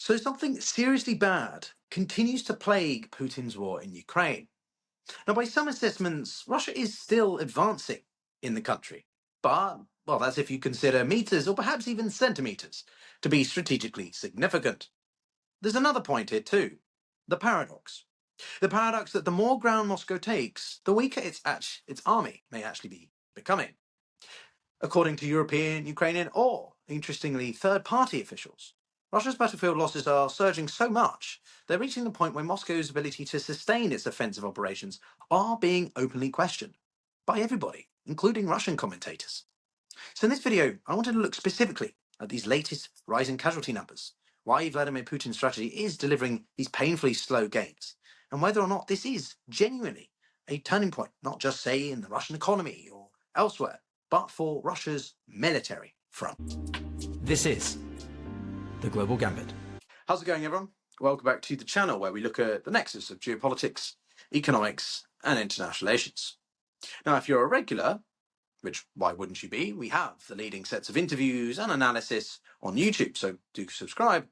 So something seriously bad continues to plague Putin's war in Ukraine. Now, by some assessments, Russia is still advancing in the country. But, well, that's if you consider meters or perhaps even centimeters to be strategically significant. There's another point here too. The paradox. The paradox that the more ground Moscow takes, the weaker its army may actually be becoming. According to European, Ukrainian, or, interestingly, third-party officials, Russia's battlefield losses are surging so much, they're reaching the point where Moscow's ability to sustain its offensive operations are being openly questioned by everybody, including Russian commentators. So in this video, I wanted to look specifically at these latest rising casualty numbers, why Vladimir Putin's strategy is delivering these painfully slow gains, and whether or not this is genuinely a turning point, not just, say, in the Russian economy or elsewhere, but for Russia's military front. This is The Global Gambit. How's it going, everyone? Welcome back to the channel where we look at the nexus of geopolitics, economics, and international relations. Now, if you're a regular, which why wouldn't you be, we have the leading sets of interviews and analysis on YouTube, so do subscribe.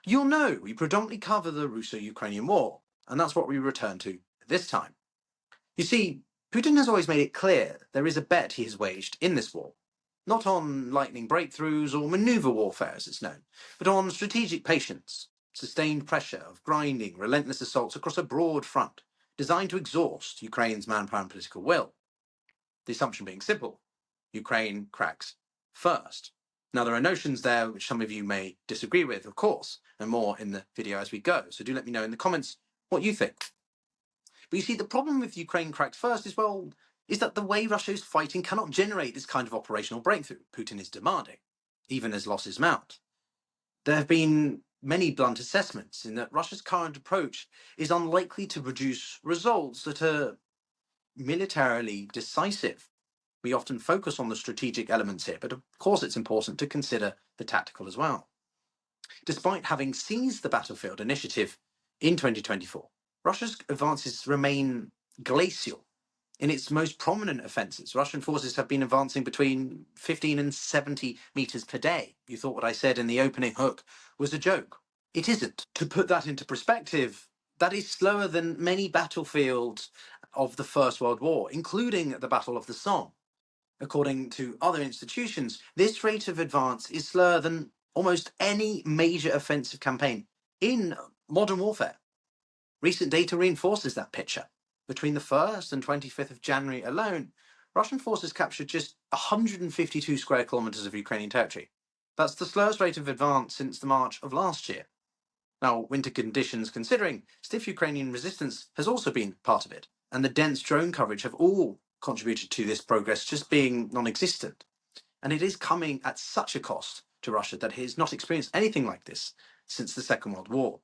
You'll know we predominantly cover the Russo-Ukrainian war, and that's what we return to this time. You see, Putin has always made it clear there is a bet he has waged in this war, not on lightning breakthroughs or maneuver warfare as it's known, but on strategic patience, sustained pressure of grinding, relentless assaults across a broad front, designed to exhaust Ukraine's manpower and political will. The assumption being simple: Ukraine cracks first. Now, there are notions there which some of you may disagree with, of course, and more in the video as we go, so do let me know in the comments what you think. But you see, the problem with Ukraine cracked first is that the way Russia is fighting cannot generate this kind of operational breakthrough Putin is demanding, even as losses mount. There have been many blunt assessments in that Russia's current approach is unlikely to produce results that are militarily decisive. We often focus on the strategic elements here, but of course it's important to consider the tactical as well. Despite having seized the battlefield initiative in 2024, Russia's advances remain glacial. In its most prominent offences, Russian forces have been advancing between 15 and 70 metres per day. You thought what I said in the opening hook was a joke. It isn't. To put that into perspective, that is slower than many battlefields of the First World War, including the Battle of the Somme. According to other institutions, this rate of advance is slower than almost any major offensive campaign in modern warfare. Recent data reinforces that picture. Between the 1st and 25th of January alone, Russian forces captured just 152 square kilometers of Ukrainian territory. That's the slowest rate of advance since the March of last year. Now, winter conditions considering, stiff Ukrainian resistance has also been part of it, and the dense drone coverage have all contributed to this progress just being non-existent. And it is coming at such a cost to Russia that it has not experienced anything like this since the Second World War.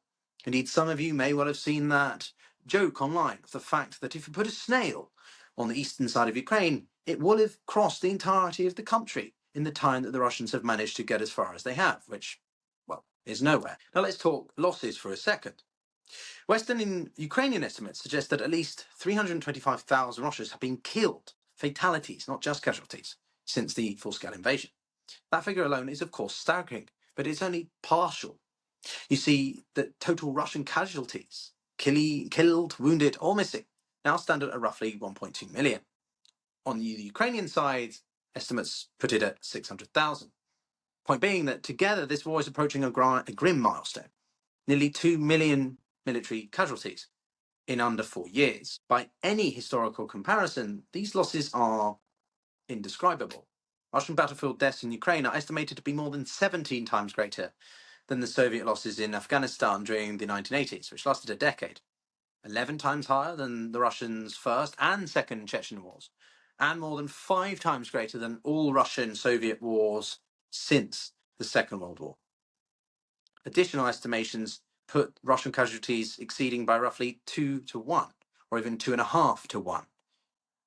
Indeed, some of you may well have seen that joke online of the fact that if you put a snail on the eastern side of Ukraine, it will have crossed the entirety of the country in the time that the Russians have managed to get as far as they have, which, well, is nowhere. Now let's talk losses for a second. Western and Ukrainian estimates suggest that at least 325,000 Russians have been killed, fatalities, not just casualties, since the full-scale invasion. That figure alone is, of course, staggering, but it's only partial. You see, the total Russian casualties, killed, wounded, or missing, now stand at roughly 1.2 million. On the Ukrainian side, estimates put it at 600,000. Point being that together this war is approaching a grim milestone. Nearly 2 million military casualties in under 4 years. By any historical comparison, these losses are indescribable. Russian battlefield deaths in Ukraine are estimated to be more than 17 times greater than the Soviet losses in Afghanistan during the 1980s, which lasted a decade. 11 times higher than the Russians' first and second Chechen wars, and more than 5 times greater than all Russian-Soviet wars since the Second World War. Additional estimations put Russian casualties exceeding by roughly 2 to 1, or even 2.5 to 1.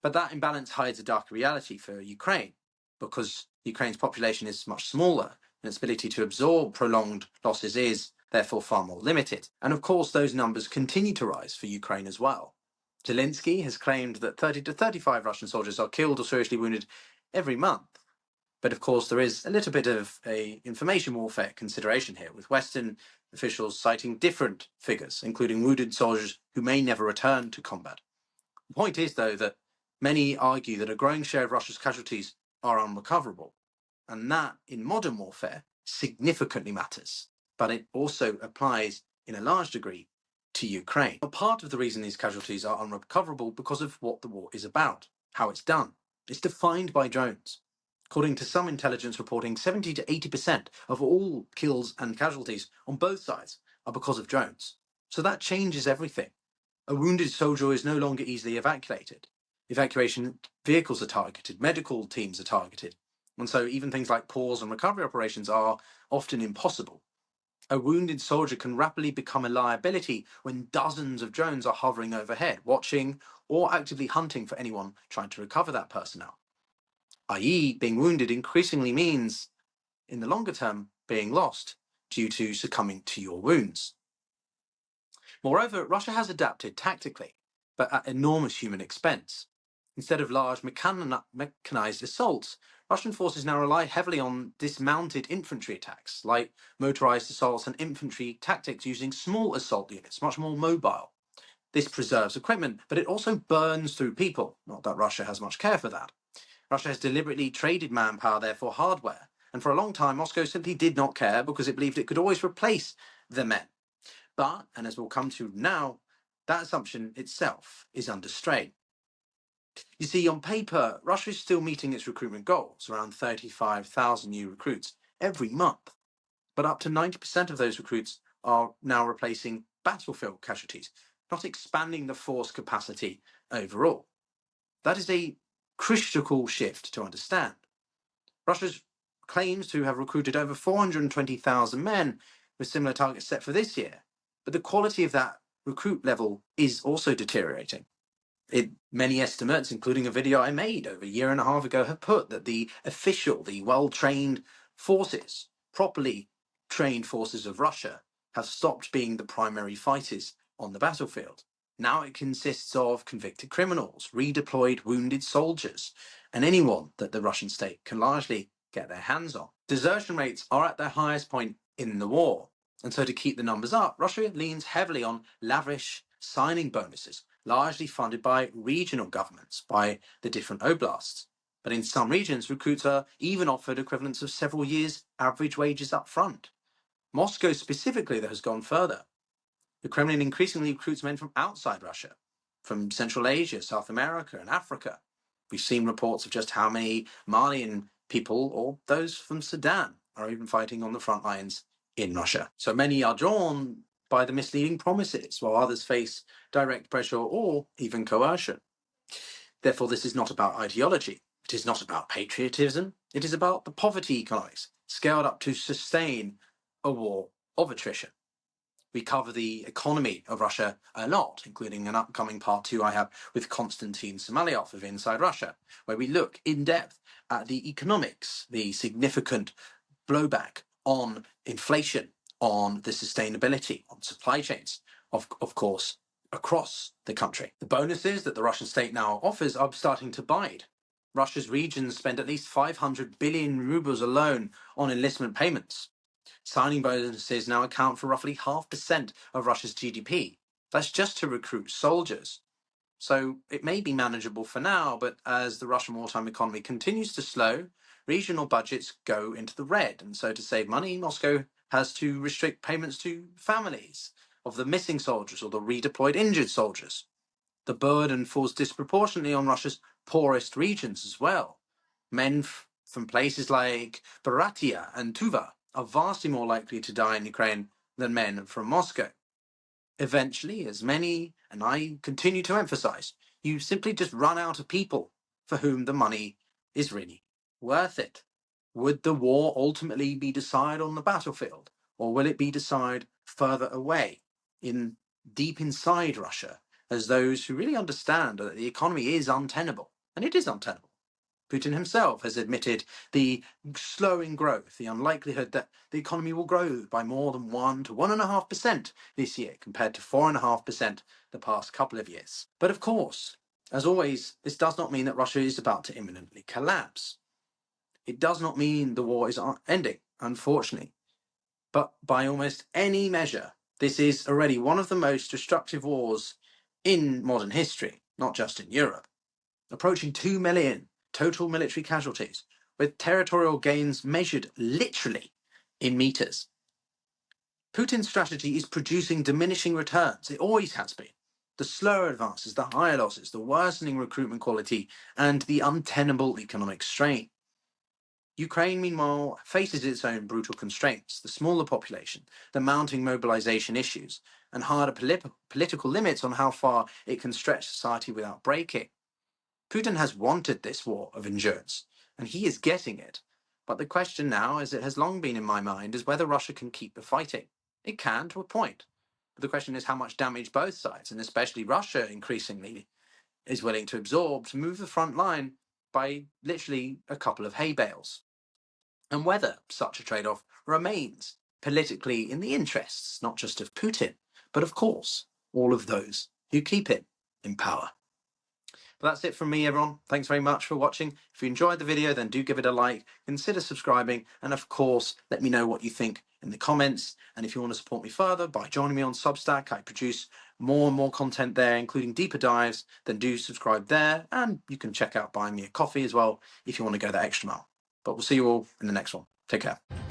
But that imbalance hides a darker reality for Ukraine, because Ukraine's population is much smaller, and its ability to absorb prolonged losses is therefore far more limited. And of course, those numbers continue to rise for Ukraine as well. Zelensky has claimed that 30 to 35 Russian soldiers are killed or seriously wounded every month. But of course, there is a little bit of a information warfare consideration here, with Western officials citing different figures, including wounded soldiers who may never return to combat. The point is, though, that many argue that a growing share of Russia's casualties are unrecoverable, and that, in modern warfare, significantly matters. But it also applies, in a large degree, to Ukraine. But part of the reason these casualties are unrecoverable because of what the war is about, how it's done. It's defined by drones. According to some intelligence reporting, 70 to 80% of all kills and casualties on both sides are because of drones. So that changes everything. A wounded soldier is no longer easily evacuated. Evacuation vehicles are targeted, medical teams are targeted, and so even things like pause and recovery operations are often impossible. A wounded soldier can rapidly become a liability when dozens of drones are hovering overhead, watching or actively hunting for anyone trying to recover that personnel. i.e., being wounded increasingly means, in the longer term, being lost due to succumbing to your wounds. Moreover, Russia has adapted tactically, but at enormous human expense. Instead of large mechanized assaults, Russian forces now rely heavily on dismounted infantry attacks, like motorized assaults and infantry tactics using small assault units, much more mobile. This preserves equipment, but it also burns through people. Not that Russia has much care for that. Russia has deliberately traded manpower there for hardware, and for a long time Moscow simply did not care because it believed it could always replace the men. But, and as we'll come to now, that assumption itself is under strain. You see, on paper, Russia is still meeting its recruitment goals, around 35,000 new recruits every month. But up to 90% of those recruits are now replacing battlefield casualties, not expanding the force capacity overall. That is a critical shift to understand. Russia claims to have recruited over 420,000 men with similar targets set for this year, but the quality of that recruit level is also deteriorating. Many estimates, including a video I made over a year and a half ago, have put that the well-trained forces, properly trained forces of Russia, have stopped being the primary fighters on the battlefield. Now it consists of convicted criminals, redeployed wounded soldiers, and anyone that the Russian state can largely get their hands on. Desertion rates are at their highest point in the war, and so to keep the numbers up, Russia leans heavily on lavish signing bonuses, largely funded by regional governments, by the different oblasts. But in some regions, recruits are even offered equivalents of several years' average wages up front. Moscow specifically, that has gone further. The Kremlin increasingly recruits men from outside Russia, from Central Asia, South America, and Africa. We've seen reports of just how many Malian people, or those from Sudan, are even fighting on the front lines in Russia. So many are drawn by the misleading promises, while others face direct pressure or even coercion. Therefore, this is not about ideology. It is not about patriotism. It is about the poverty economics, scaled up to sustain a war of attrition. We cover the economy of Russia a lot, including an upcoming part 2 I have with Konstantin Somalyov of Inside Russia, where we look in depth at the economics, the significant blowback on inflation, on the sustainability, on supply chains, of course, across the country. The bonuses that the Russian state now offers are starting to bite. Russia's regions spend at least 500 billion rubles alone on enlistment payments. Signing bonuses now account for roughly 0.5% of Russia's GDP. That's just to recruit soldiers. So it may be manageable for now, but as the Russian wartime economy continues to slow, regional budgets go into the red. And so to save money, Moscow has to restrict payments to families of the missing soldiers or the redeployed injured soldiers. The burden falls disproportionately on Russia's poorest regions as well. Men from places like Buryatia and Tuva are vastly more likely to die in Ukraine than men from Moscow. Eventually, as many, and I continue to emphasize, you simply just run out of people for whom the money is really worth it. Would the war ultimately be decided on the battlefield, or will it be decided further away, deep inside Russia, as those who really understand that the economy is untenable, and it is untenable? Putin himself has admitted the slowing growth, the unlikelihood that the economy will grow by more than 1 to 1.5% this year, compared to 4.5% the past couple of years. But of course, as always, this does not mean that Russia is about to imminently collapse. It does not mean the war is ending, unfortunately. But by almost any measure, this is already one of the most destructive wars in modern history, not just in Europe. Approaching 2 million total military casualties, with territorial gains measured literally in meters. Putin's strategy is producing diminishing returns. It always has been. The slower advances, the higher losses, the worsening recruitment quality, and the untenable economic strain. Ukraine, meanwhile, faces its own brutal constraints, the smaller population, the mounting mobilization issues, and harder political limits on how far it can stretch society without breaking. Putin has wanted this war of endurance, and he is getting it. But the question now, as it has long been in my mind, is whether Russia can keep the fighting. It can, to a point. But the question is how much damage both sides, and especially Russia increasingly, is willing to absorb to move the front line by literally a couple of hay bales. And whether such a trade-off remains politically in the interests, not just of Putin, but of course, all of those who keep him in power. But that's it from me, everyone. Thanks very much for watching. If you enjoyed the video, then do give it a like, consider subscribing, and of course, let me know what you think in the comments. And if you want to support me further by joining me on Substack, I produce more and more content there, including deeper dives, then do subscribe there. And you can check out buying me a coffee as well if you want to go that extra mile. But we'll see you all in the next one. Take care.